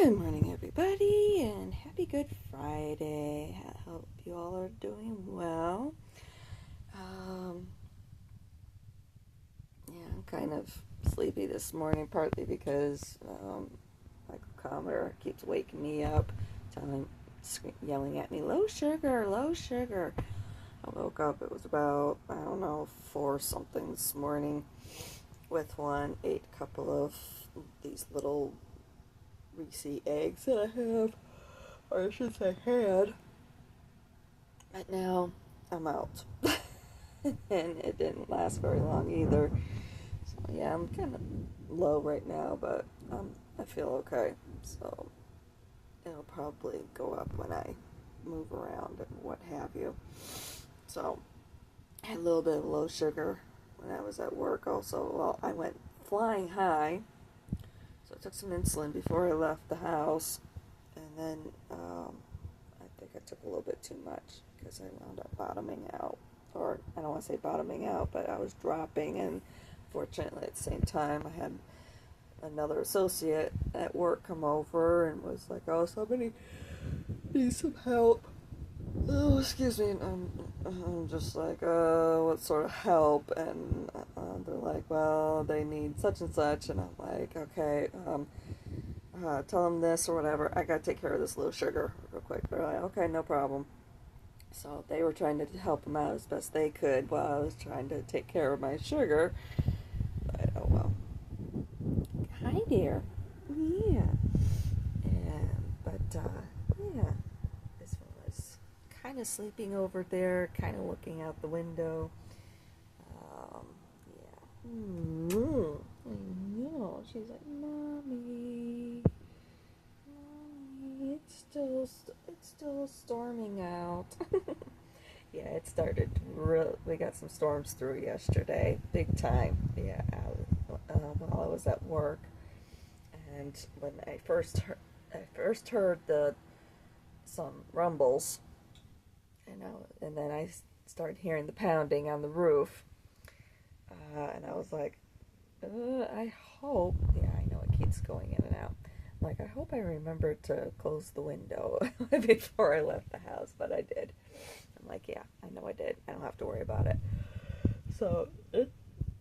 Good morning, everybody, and happy Good Friday. I hope you all are doing well. Um, I'm kind of sleepy this morning, partly because my glucometer keeps waking me up, yelling at me, low sugar, low sugar. I woke up, it was about, I don't know, 4 something this morning with one, ate a couple of these little Reese eggs that I have, or I should say had, but now I'm out. And it didn't last very long either. So yeah, I'm kind of low right now, but I feel okay. So it'll probably go up when I move around and what have you. So I had a little bit of low sugar when I was at work also. Well, I went flying high, so I took some insulin before I left the house, and then I think I took a little bit too much because I wound up bottoming out. Or I don't want to say bottoming out, but I was dropping, and fortunately at the same time I had another associate at work come over and was like, oh, somebody needs some help. Oh, excuse me. And I'm just like, what sort of help? And they're like, well, they need such and such. And I'm like, okay, tell them this or whatever. I gotta take care of this low sugar real quick. They're like, okay, no problem. So they were trying to help them out as best they could while I was trying to take care of my sugar. But oh well. Hi there. Yeah. Yeah. This one was kind of sleeping over there, kind of looking out the window. Yeah. I know. She's like, mommy, mommy. It's still storming out. Yeah, it started we got some storms through yesterday, big time. Yeah, while I was at work, and when I first heard some rumbles, and then I started hearing the pounding on the roof, and I was like, I hope. Yeah, I know it keeps going in and out. I'm like, I hope I remembered to close the window before I left the house, but I did. I'm like, yeah, I know I did. I don't have to worry about it. So it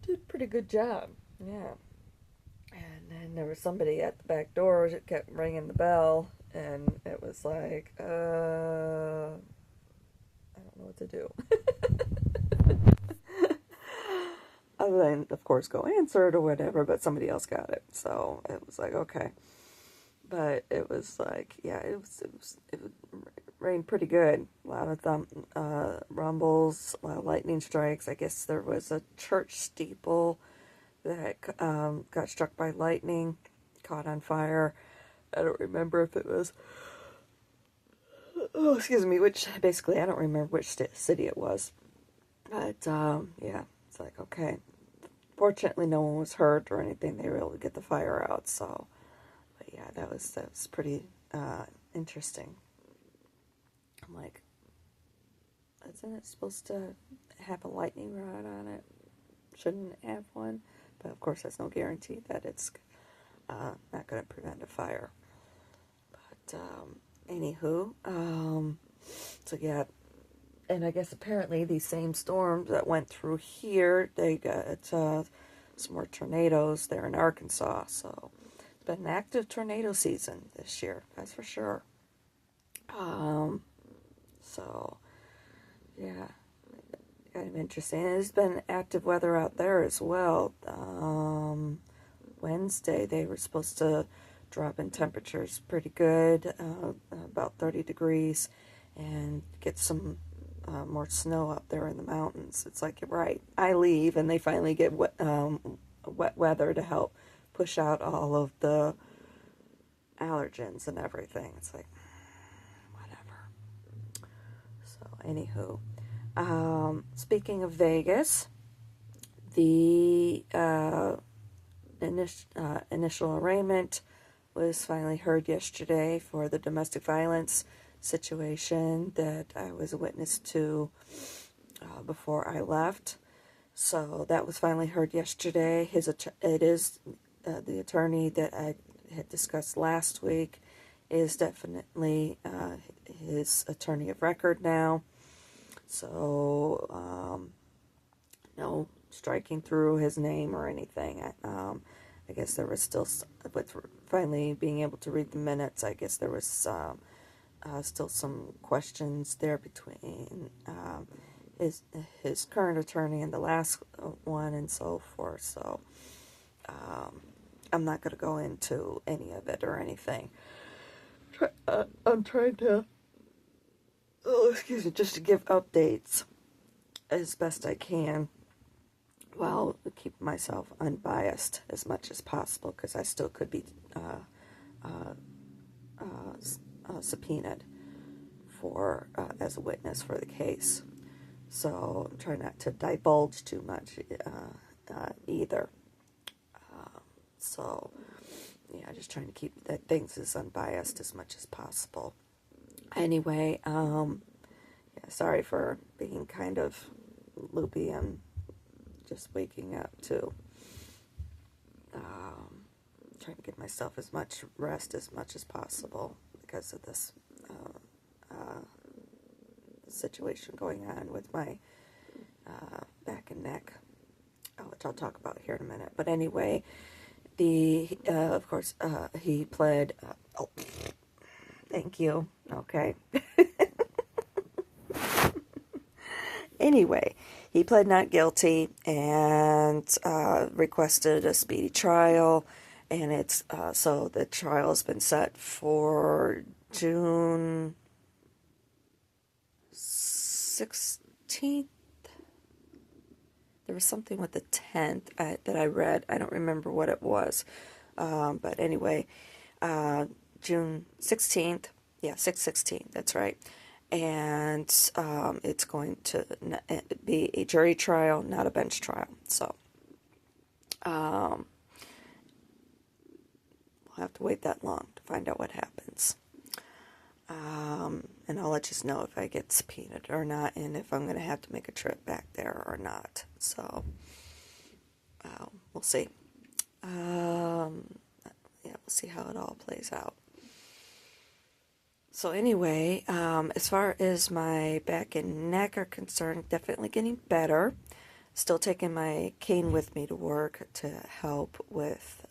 did a pretty good job. Yeah. And then there was somebody at the back door that kept ringing the bell, and it was like, I don't know what to do. Other than, of course, go answer it or whatever, but somebody else got it. So it was like, okay. But it was like, yeah, it rained pretty good. A lot of rumbles, a lot of lightning strikes. I guess there was a church steeple that got struck by lightning, caught on fire. I don't remember if it was, oh, excuse me, which, basically, I don't remember which city it was. But, yeah, it's like, okay. Fortunately, no one was hurt or anything. They were able to get the fire out, so, but yeah, that was pretty interesting. I'm like, isn't it supposed to have a lightning rod on it? Shouldn't it have one? But of course, that's no guarantee that it's not going to prevent a fire. But anywho, so yeah, and I guess apparently these same storms that went through here, they got some more tornadoes there in Arkansas. So it's been an active tornado season this year, that's for sure. So yeah, kind of interesting. And it's been active weather out there as well. Wednesday they were supposed to drop in temperatures pretty good, about 30 degrees, and get some more snow up there in the mountains. It's like, you're right, I leave and they finally get wet weather to help push out all of the allergens and everything. It's like, whatever. So anywho, speaking of Vegas, the initial arraignment was finally heard yesterday for the domestic violence situation that I was a witness to before I left. So that was finally heard yesterday. It is the attorney that I had discussed last week is definitely his attorney of record now. So, no striking through his name or anything. I guess there was still, with finally being able to read the minutes, I guess there was still some questions there between his current attorney and the last one and so forth. So I'm not going to go into any of it or anything. I'm trying to, just to give updates as best I can while keeping myself unbiased as much as possible, because I still could be subpoenaed for as a witness for the case. So I'm trying not to divulge too much either. So yeah, just trying to keep things as unbiased as much as possible. Anyway, yeah, sorry for being kind of loopy and just waking up too. Trying to give myself as much rest as much as possible because of this situation going on with my back and neck, which I'll talk about here in a minute. But anyway, of course, he pled. Oh, thank you. Okay. Anyway, he pled not guilty and requested a speedy trial, and it's so the trial has been set for June 16th. There was something with the 10th that I read. I don't remember what it was, but anyway, June 16th. Yeah, 6/16. That's right. And it's going to be a jury trial, not a bench trial. So we'll have to wait that long to find out what happens. And I'll let you know if I get subpoenaed or not, and if I'm going to have to make a trip back there or not. So we'll see. Yeah, we'll see how it all plays out. So anyway, as far as my back and neck are concerned, definitely getting better. Still taking my cane with me to work to help with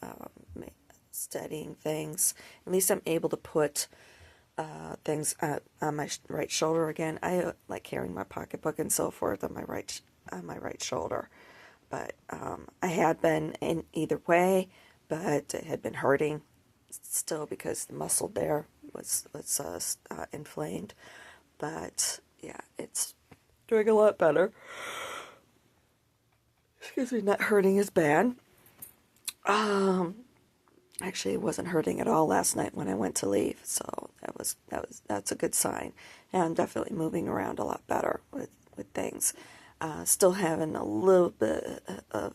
steadying things. At least I'm able to put things on my right shoulder again. I like carrying my pocketbook and so forth on my right shoulder. But I had been in either way, but it had been hurting still because the muscle there was inflamed. But yeah, it's doing a lot better. Excuse me, not hurting as bad. Actually, it wasn't hurting at all last night when I went to leave, so that's a good sign. And I'm definitely moving around a lot better with things. Still having a little bit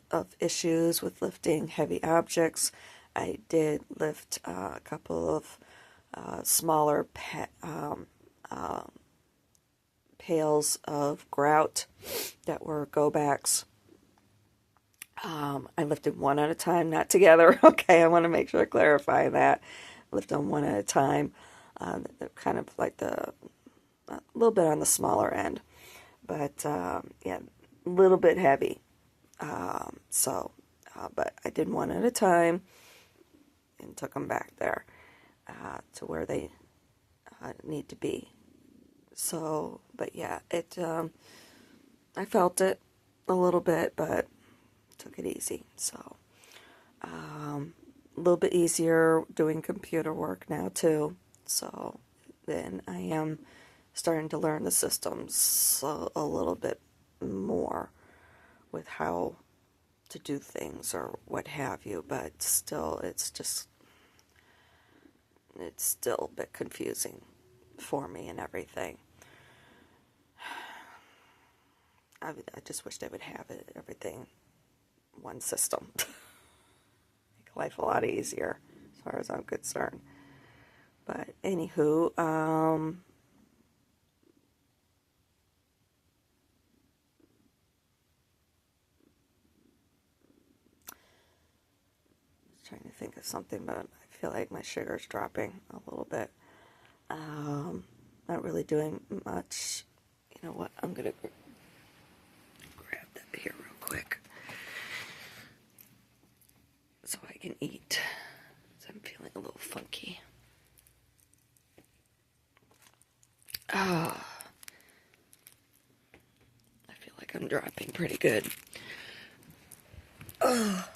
of issues with lifting heavy objects. I did lift a couple of smaller pails of grout that were go-backs. I lifted one at a time, not together. Okay, I want to make sure I clarify that. I lift them one at a time. They're kind of like a little bit on the smaller end, but yeah, a little bit heavy. But I did one at a time and took them back there to where they need to be. So, but yeah, I felt it a little bit, but took it easy. So, a little bit easier doing computer work now too. So then I am starting to learn the systems a little bit more with how to do things or what have you. But still, it's still a bit confusing for me and everything. I just wished I would have everything one system. Make life a lot easier as far as I'm concerned. But anywho, trying to think of something, but I feel like my sugar's dropping a little bit. Not really doing much. You know what? I'm gonna grab that here real quick so I can eat. So I'm feeling a little funky. Ah, I feel like I'm dropping pretty good. Oh,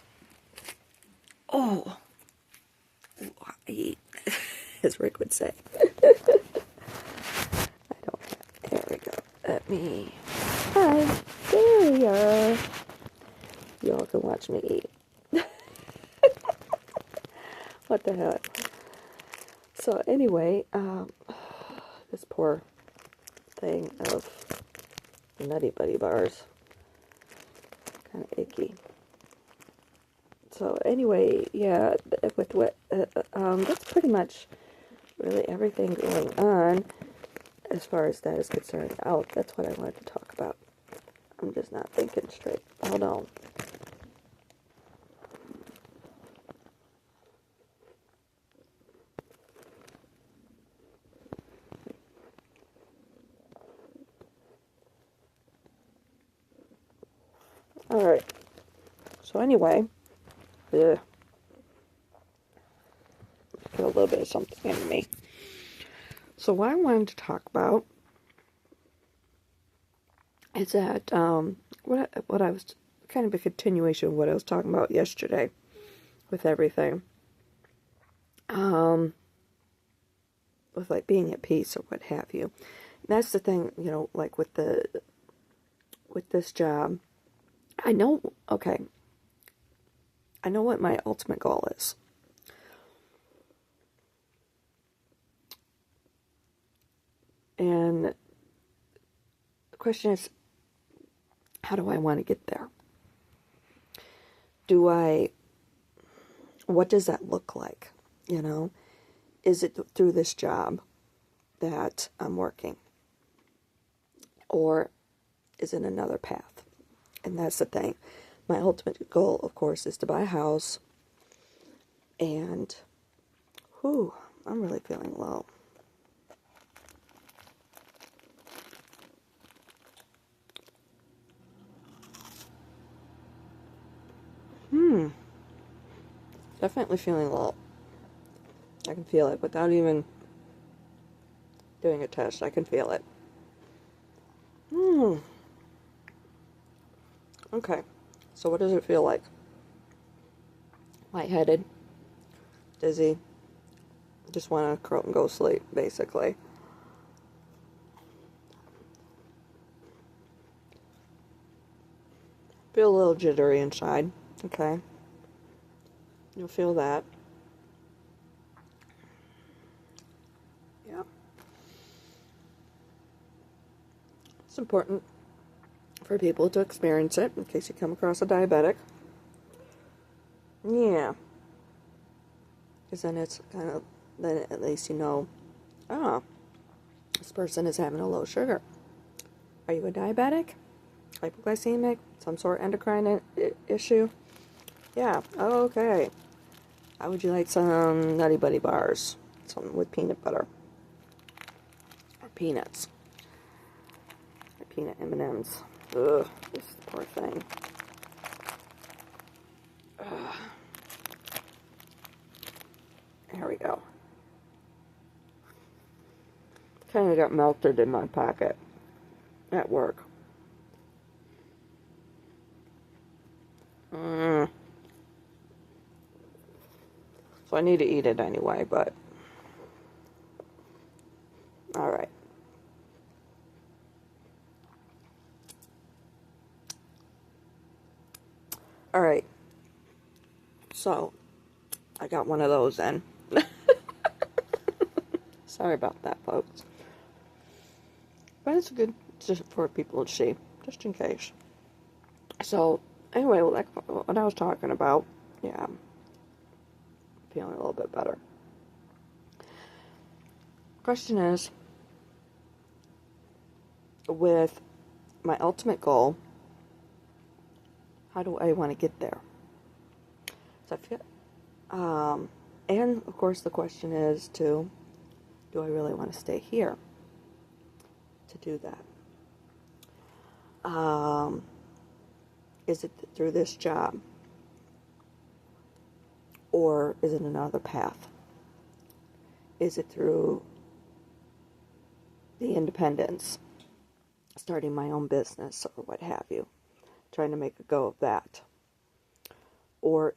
oh, I eat, as Rick would say. I don't. There we go. Let me. Hi, there we are. Y'all can watch me eat. What the heck? So anyway, this poor thing of Nutty Buddy bars, kind of icky. So anyway, yeah, with what that's pretty much really everything going on as far as that is concerned. Oh, that's what I wanted to talk about. I'm just not thinking straight. Hold on. All right. So anyway, get a little bit of something in me. So what I wanted to talk about is that what I was kind of a continuation of what I was talking about yesterday with everything, with like being at peace or what have you. And that's the thing, you know, like with this job. I know what my ultimate goal is. And the question is, how do I want to get there? What does that look like? You know, is it through this job that I'm working? Or is it another path? And that's the thing. My ultimate goal, of course, is to buy a house. And, I'm really feeling low. Definitely feeling low. I can feel it without even doing a test. I can feel it. Okay. So what does it feel like? Lightheaded? Dizzy? Just want to curl and go sleep, basically. Feel a little jittery inside. Okay. You'll feel that. Yeah. It's important for people to experience it in case you come across a diabetic. Yeah. Because then it's kind of, then at least you know, this person is having a low sugar. Are you a diabetic? Hypoglycemic? Some sort of endocrine issue? Yeah. Okay. How would you like some Nutty Buddy bars? Something with peanut butter. Or peanuts. Or peanut M&Ms. Ugh, this poor thing. Ugh. There we go. Kind of got melted in my pocket at work. So I need to eat it anyway, but alright. Alright. So, I got one of those then. Sorry about that, folks. But it's good just for people to see, just in case. So, anyway, like what I was talking about, yeah, feeling a little bit better. Question is, with my ultimate goal, how do I want to get there? So I feel, And, of course, the question is, too, do I really want to stay here to do that? Is it through this job? Or is it another path? Is it through the independence, starting my own business or what have you, trying to make a go of that? Or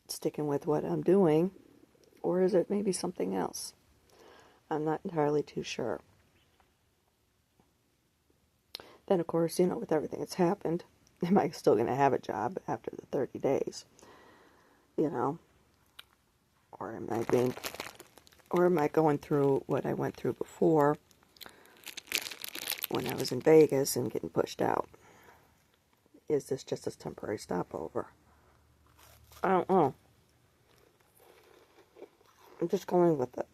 sticking with what I'm doing, or is it maybe something else? I'm not entirely too sure. Then, of course, with everything that's happened, am I still going to have a job after the 30 days? Or am I going through what I went through before when I was in Vegas and getting pushed out? Is this just a temporary stopover? I don't know. I'm just going with it.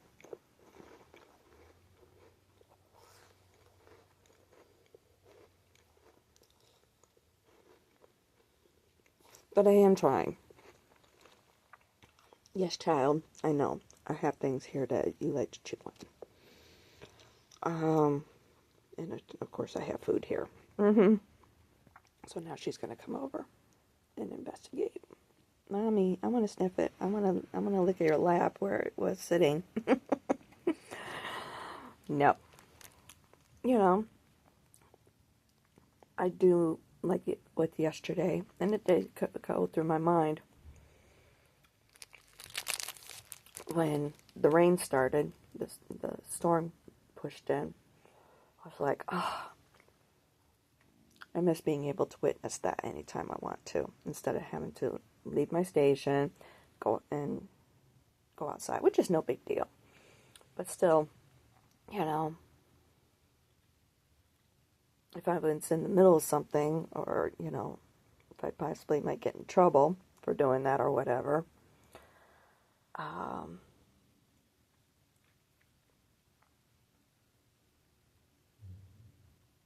But I am trying. Yes, child, I know. I have things here that you like to chew on. And of course I have food here. So now she's going to come over and investigate. Mommy, I want to sniff it. I want to lick at your lap where it was sitting. No. I do like it with yesterday, and it did go through my mind when the rain started, the storm pushed in. I was like, oh, I miss being able to witness that anytime I want to, instead of having to leave my station, go outside, which is no big deal. But still, if I was in the middle of something, or, if I possibly might get in trouble for doing that or whatever,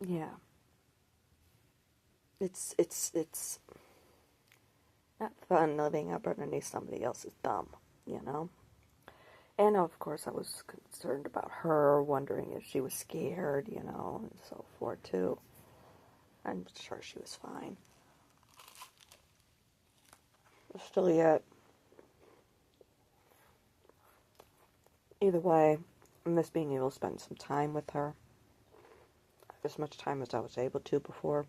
yeah, it's not fun living up underneath somebody else's thumb. And of course I was concerned about her, wondering if she was scared, and so forth too. I'm sure she was fine. But still yet, either way, I miss being able to spend some time with her. As much time as I was able to before.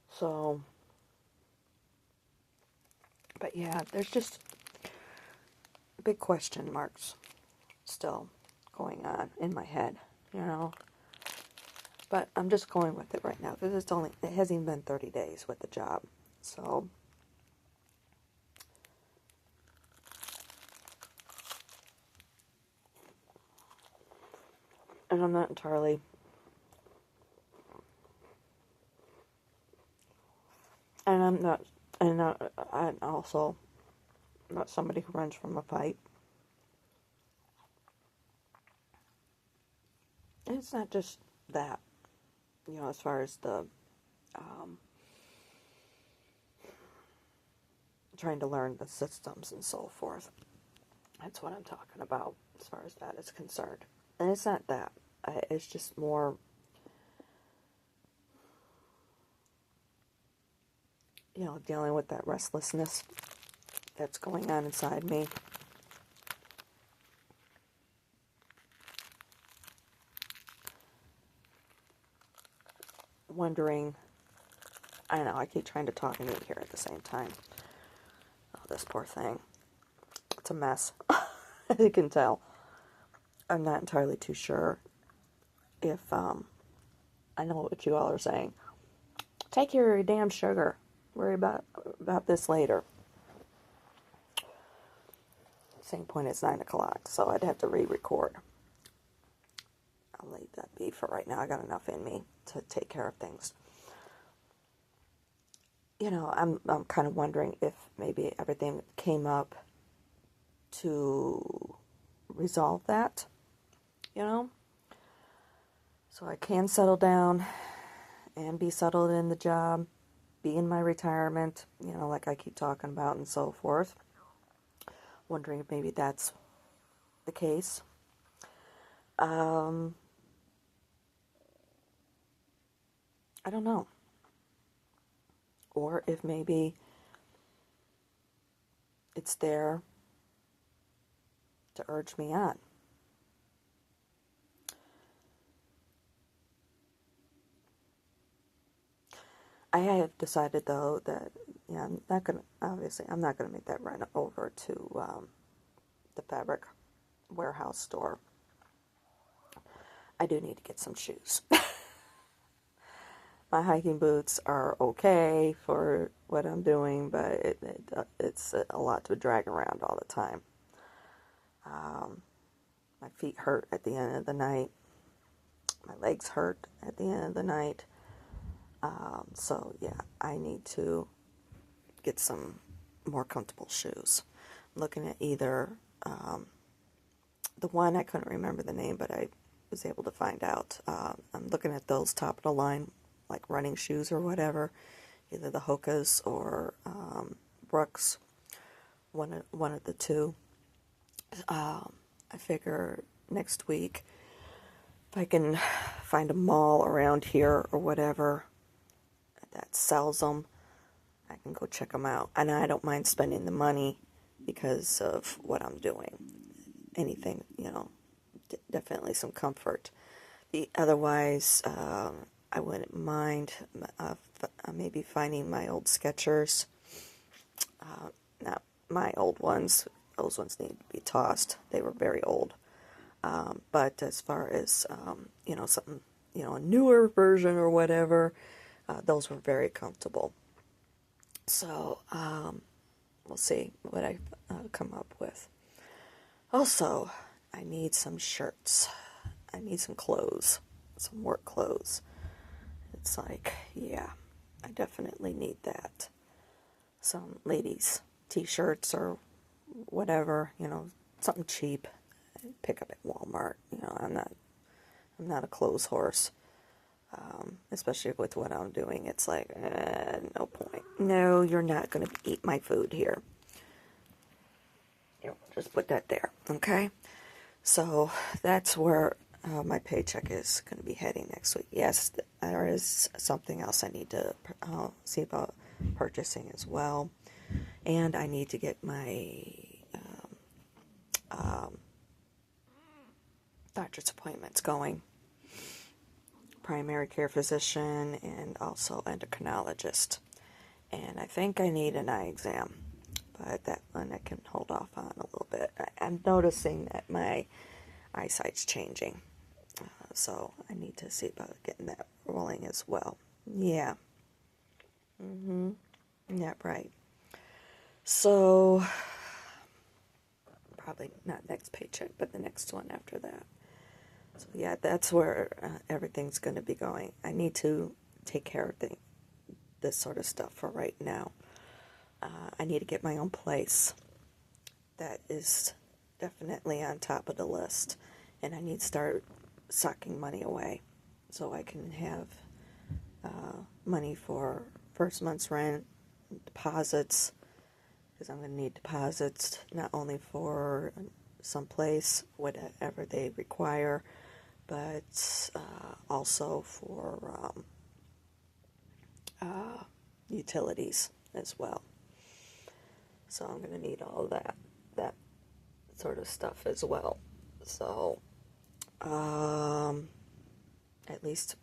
So, but yeah, there's just big question marks still going on in my head, But I'm just going with it right now because it hasn't even been 30 days with the job. So, and I'm not entirely, and I'm also not somebody who runs from a fight. And it's not just that, as far as the trying to learn the systems and so forth. That's what I'm talking about as far as that is concerned. And it's not that. It's just more, dealing with that restlessness that's going on inside me. Wondering, I know, I keep trying to talk and eat here at the same time. Oh, this poor thing. It's a mess. As you can tell. I'm not entirely too sure if, I know what you all are saying. Take care of your damn sugar. Worry about this later. Same point, it's 9 o'clock, so I'd have to re-record. I'll leave that be for right now. I got enough in me to take care of things. I'm kind of wondering if maybe everything came up to resolve that, so I can settle down and be settled in the job, be in my retirement, like I keep talking about and so forth. Wondering if maybe that's the case. I don't know. Or if maybe it's there to urge me on. I have decided, though, that I'm not gonna make that run over to the fabric warehouse store. I do need to get some shoes. My hiking boots are okay for what I'm doing, but it's a lot to drag around all the time. My feet hurt at the end of the night. My legs hurt at the end of the night. So yeah, I need to get some more comfortable shoes. I'm looking at either the one, I couldn't remember the name, but I was able to find out. I'm looking at those top of the line, like running shoes or whatever, either the Hoka's or Brooks, one of the two. I figure next week, if I can find a mall around here or whatever that sells them, I can go check them out. And I don't mind spending the money because of what I'm doing. Anything, definitely some comfort. Otherwise, I wouldn't mind maybe finding my old Skechers. Not my old ones. Those ones need to be tossed. They were very old. But as far as, something, a newer version or whatever, those were very comfortable. So, we'll see what I come up with. Also, I need some shirts. I need some clothes, some work clothes. It's like, yeah, I definitely need that. Some ladies' t-shirts or whatever, something cheap. Pick up at Walmart. I'm not a clothes horse. Especially with what I'm doing, it's like, no point. No, you're not going to eat my food here. Just put that there, okay? So that's where my paycheck is going to be heading next week. Yes, there is something else I need to see about purchasing as well. And I need to get my doctor's appointments going. Primary care physician and also endocrinologist. And I think I need an eye exam, but that one I can hold off on a little bit. I'm noticing that my eyesight's changing, so I need to see about getting that rolling as well. Yeah. Yeah, right. So, probably not next paycheck, but the next one after that. So yeah, that's where everything's going to be going. I need to take care of this sort of stuff for right now. I need to get my own place. That is definitely on top of the list. And I need to start socking money away so I can have money for first month's rent, deposits, because I'm going to need deposits not only for someplace, whatever they require, but also for utilities as well. So I'm going to need all that sort of stuff as well. So at least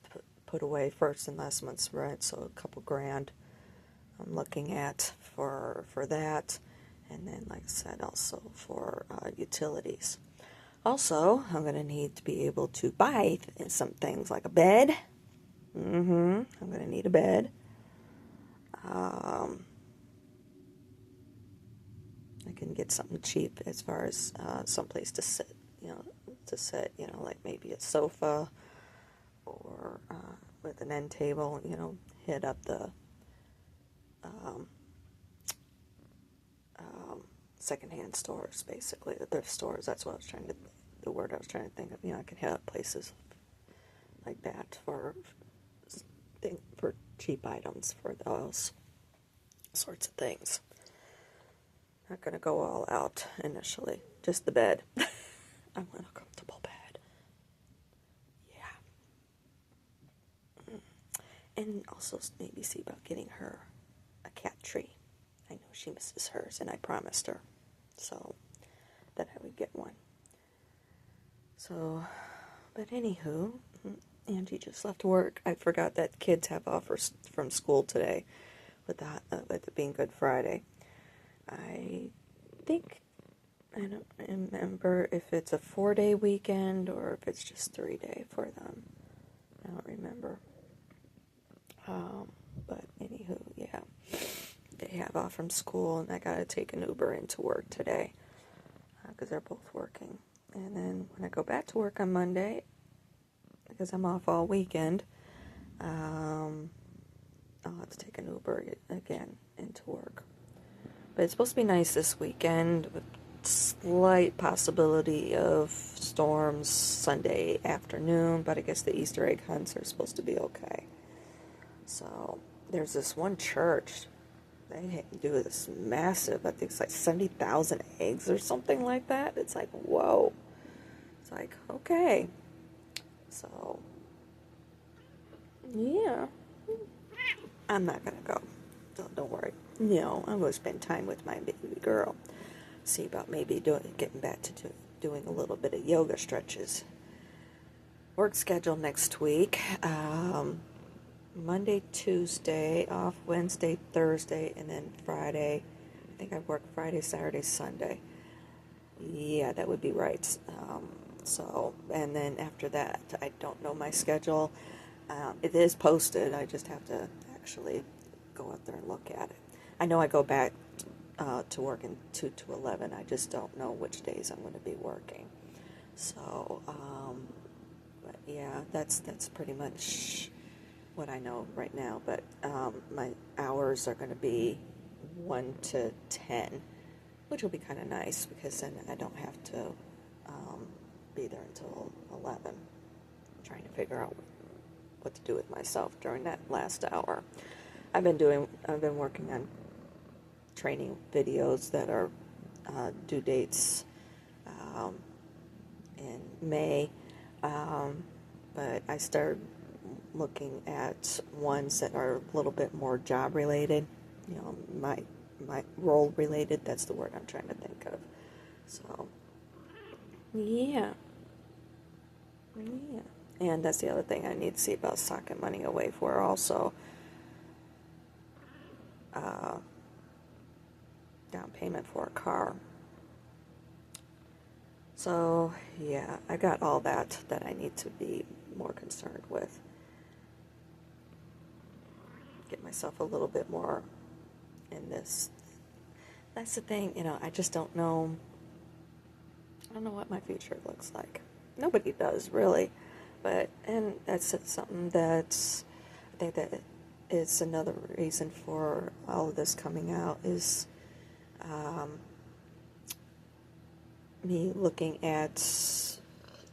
put away first and last month's rent, so a couple grand I'm looking at for that. And then, like I said, also for utilities. Also, I'm going to need to be able to buy some things like a bed. I'm going to need a bed. I can get something cheap as far as someplace to sit, like maybe a sofa or with an end table, hit up the secondhand stores, basically, the thrift stores. That's what the word I was trying to think of. I can hit up places like that for for cheap items for those sorts of things. Not going to go all out initially. Just the bed. I want a comfortable bed. Yeah. And also maybe see about getting her a cat tree. I know she misses hers, and I promised her. So, that I would get one. So, but anywho, Angie just left work. I forgot that kids have offers from school today with it being Good Friday. I think, I don't remember if it's a 4-day weekend or if it's just 3-day for them. I don't remember. But anywho, yeah. They have off from school, and I gotta take an Uber into work today because they're both working. And then when I go back to work on Monday, because I'm off all weekend, I'll have to take an Uber again into work. But it's supposed to be nice this weekend with slight possibility of storms Sunday afternoon, but I guess the Easter egg hunts are supposed to be okay. So there's this one church. They do this massive, I think it's like 70,000 eggs or something like that. It's like, whoa. It's like, okay. So, yeah. I'm not going to go. So don't worry. No, I'm going to spend time with my baby girl. See about maybe getting back to doing a little bit of yoga stretches. Work schedule next week. Monday, Tuesday, off Wednesday, Thursday, and then Friday. I think I work Friday, Saturday, Sunday. Yeah, that would be right. So, and then after that, I don't know my schedule. It is posted. I just have to actually go up there and look at it. I know I go back to work in 2 to 11. I just don't know which days I'm going to be working. So, but yeah, that's pretty much what I know right now. But my hours are going to be 1 to 10, which will be kind of nice because then I don't have to be there until 11. I'm trying to figure out what to do with myself during that last hour. I've been working on training videos that are due dates in May, but I started looking at ones that are a little bit more job related, my role related. That's the word I'm trying to think of. So yeah, and that's the other thing I need to see about socking money away for also. Down payment for a car. So yeah, I got all that I need to be more concerned with. Get myself a little bit more in this. That's the thing, I just don't know. I don't know what my future looks like. Nobody does, really. And that's something that's, I think that is another reason for all of this coming out is me looking at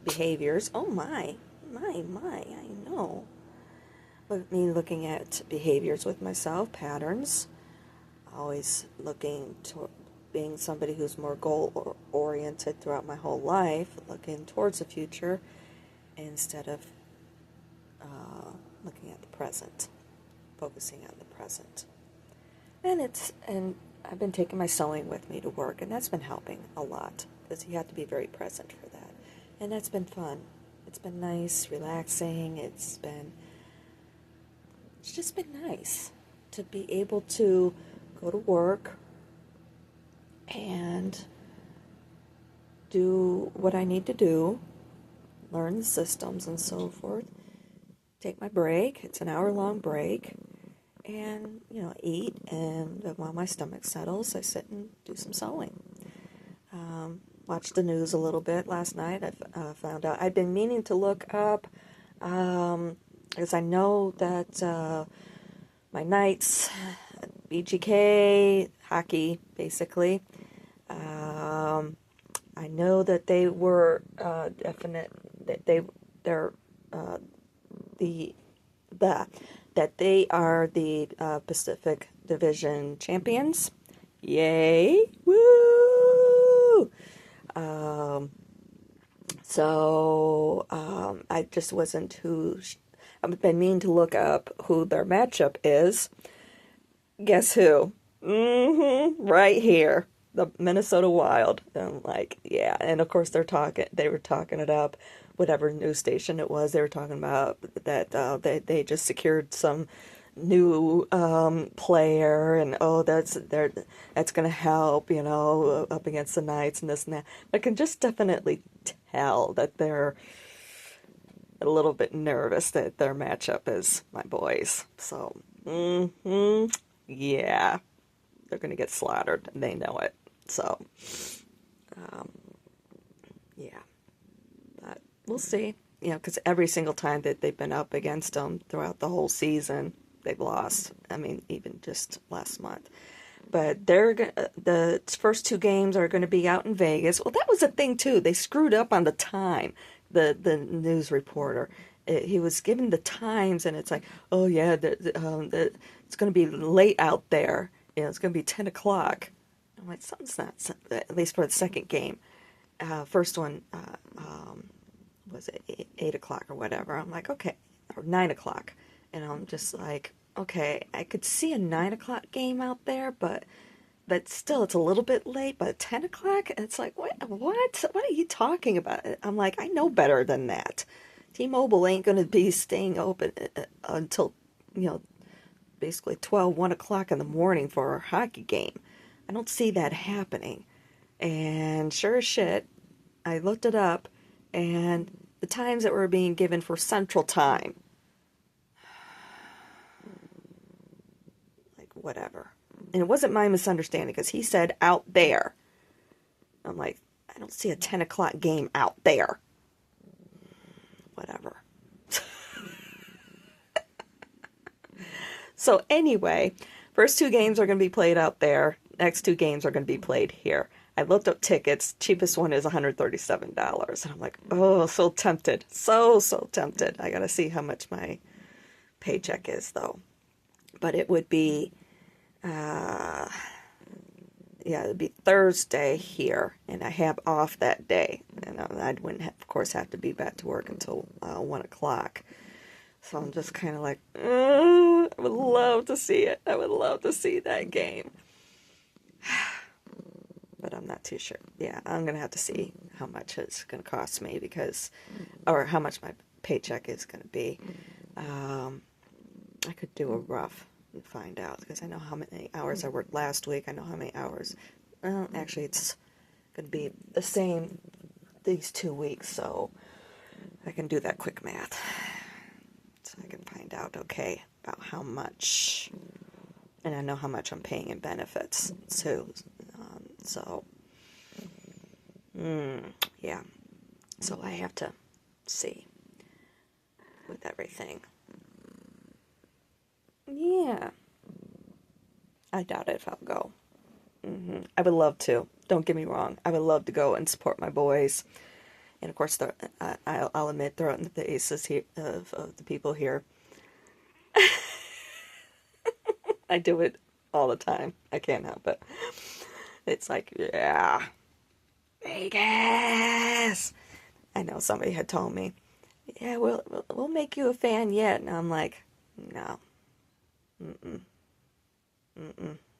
behaviors. Oh my, I know. But me looking at behaviors with myself, patterns, always looking to being somebody who's more goal-oriented throughout my whole life, looking towards the future instead of looking at the present, focusing on the present. And I've been taking my sewing with me to work, and that's been helping a lot because you have to be very present for that. And that's been fun. It's been nice, relaxing. It's just been nice to be able to go to work and do what I need to do, learn the systems and so forth, take my break. It's an hour-long break. And, eat, and while my stomach settles, I sit and do some sewing. Watched the news a little bit last night. I found out, I've been meaning to look up, because I know that my Knights, BGK, hockey, basically, I know that they were that they are the Pacific Division champions. Yay! Woo! Um, I just wasn't who. I've been meaning to look up who their matchup is. Guess who? Right here, the Minnesota Wild. And I'm like, yeah, and of course they were talking it up, whatever news station it was. They were talking about that they just secured some new player, and that's gonna help, up against the Knights and this and that. I can just definitely tell that they're a little bit nervous that their matchup is my boys. So, yeah, they're gonna get slaughtered, and they know it. So, um, yeah, but we'll see. Because every single time that they've been up against them throughout the whole season, they've lost. I mean, even just last month. But the first two games are going to be out in Vegas. Well, that was a thing too. They screwed up on the time. The news reporter, he was given the times, and it's like, oh yeah, it's going to be late out there. It's going to be 10 o'clock. I'm like, something's not. At least for the second game. First one was it 8 o'clock or whatever. I'm like, okay, or 9 o'clock, and I'm just like, okay, I could see a 9 o'clock game out there, but still, it's a little bit late. But 10 o'clock, it's like, what are you talking about? I'm like, I know better than that. T-Mobile ain't going to be staying open until basically 1 o'clock in the morning for a hockey game. I don't see that happening. And sure as shit, I looked it up, and the times that were being given for Central Time, like, whatever. And it wasn't my misunderstanding, because he said out there. I'm like, I don't see a 10 o'clock game out there. Whatever. So anyway, first two games are going to be played out there. Next two games are going to be played here. I looked up tickets. Cheapest one is $137. And I'm like, oh, so tempted. So tempted. I got to see how much my paycheck is, though. But it would be, it'd be Thursday here. And I have off that day. And I wouldn't, of course, have to be back to work until 1 o'clock. So I'm just kind of like, I would love to see it. I would love to see that game. But I'm not too sure. Yeah, I'm going to have to see how much it's going to cost me, or how much my paycheck is going to be. I could do a rough and find out, because I know how many hours I worked last week. I know how many hours. Well, actually, it's going to be the same these 2 weeks, so I can do that quick math. So I can find out, okay, about how much, and I know how much I'm paying in benefits, too. Yeah. So I have to see with everything. Yeah. I doubt if I'll go. I would love to. Don't get me wrong. I would love to go and support my boys. And of course, I'll admit, throw it in the faces here, of the people here. I do it all the time. I can't help it. It's like, yeah, Vegas. I know somebody had told me, yeah, we'll make you a fan yet. And I'm like, no.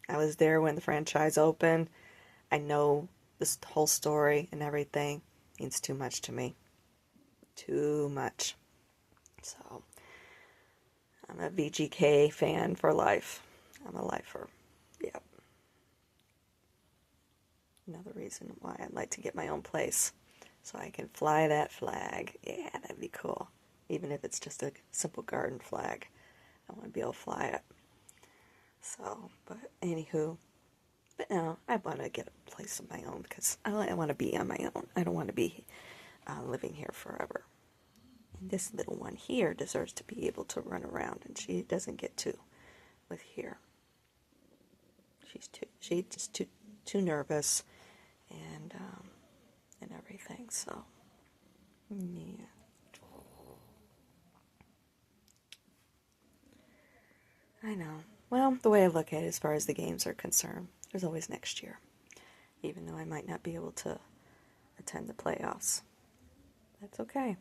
I was there when the franchise opened. I know this whole story and everything. It means too much to me. Too much. So, I'm a VGK fan for life. I'm a lifer. Yep. Another reason why I'd like to get my own place, so I can fly that flag. Yeah, that'd be cool. Even if it's just a simple garden flag, I want to be able to fly it. So, but anywho, but no, I want to get a place of my own, because I want to be on my own. I don't want to be living here forever. And this little one here deserves to be able to run around, and she doesn't get to with here. She's just too nervous, and everything. So yeah. I know. Well, the way I look at it as far as the games are concerned, there's always next year. Even though I might not be able to attend the playoffs. That's okay.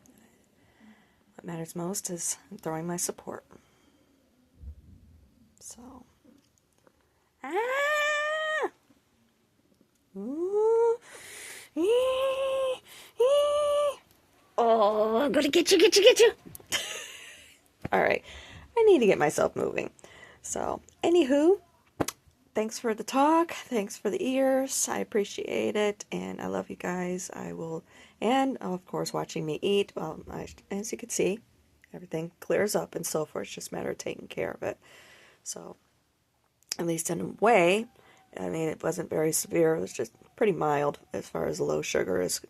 What matters most is throwing my support. So. Ah! Ooh. Ee! Ee! Oh, I'm gonna get you. Alright. I need to get myself moving. So, anywho, thanks for the talk. Thanks for the ears. I appreciate it. And I love you guys. I will, and of course, watching me eat. Well, as you can see, everything clears up and so forth. It's just a matter of taking care of it. So, at least in a way, I mean, it wasn't very severe. It was just pretty mild as far as low sugar is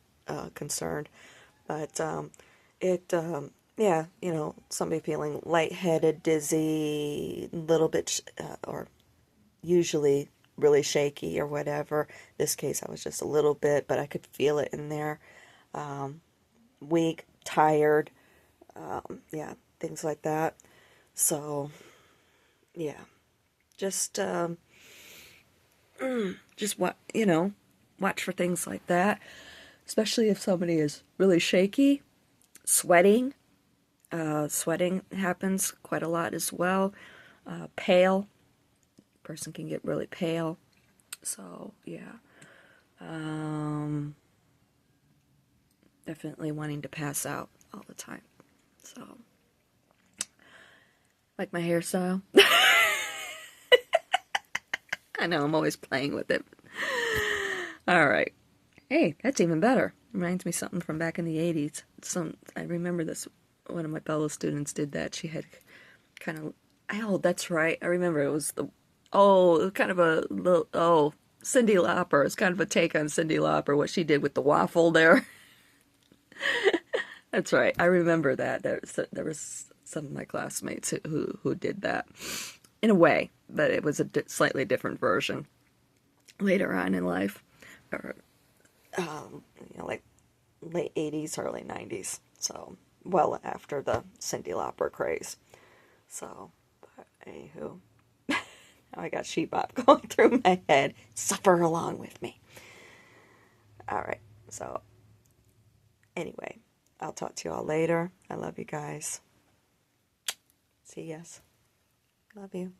concerned. But yeah, you know, somebody feeling lightheaded, dizzy, a little bit, or usually really shaky or whatever. This case, I was just a little bit, but I could feel it in there. Weak, tired, yeah, things like that. So, yeah, just what, you know, watch for things like that, especially if somebody is really shaky, sweating. Sweating happens quite a lot as well. Pale. Person can get really pale. So, yeah. Definitely wanting to pass out all the time. So, like my hairstyle. I know, I'm always playing with it. All right. Hey, that's even better. Reminds me of something from back in the 80s. I remember this, one of my fellow students did that. She had kind of, oh, that's right. I remember it was kind of a little, Cyndi Lauper. It's kind of a take on Cyndi Lauper, what she did with the waffle there. That's right. I remember that. There was some of my classmates who did that in a way, but it was a slightly different version later on in life, or you know, like late 80s, early 90s. So well after the Cyndi Lauper craze. So, but anywho, now I got Shebop going through my head. Suffer along with me. All right. So anyway, I'll talk to you all later. I love you guys. See yes. Love you.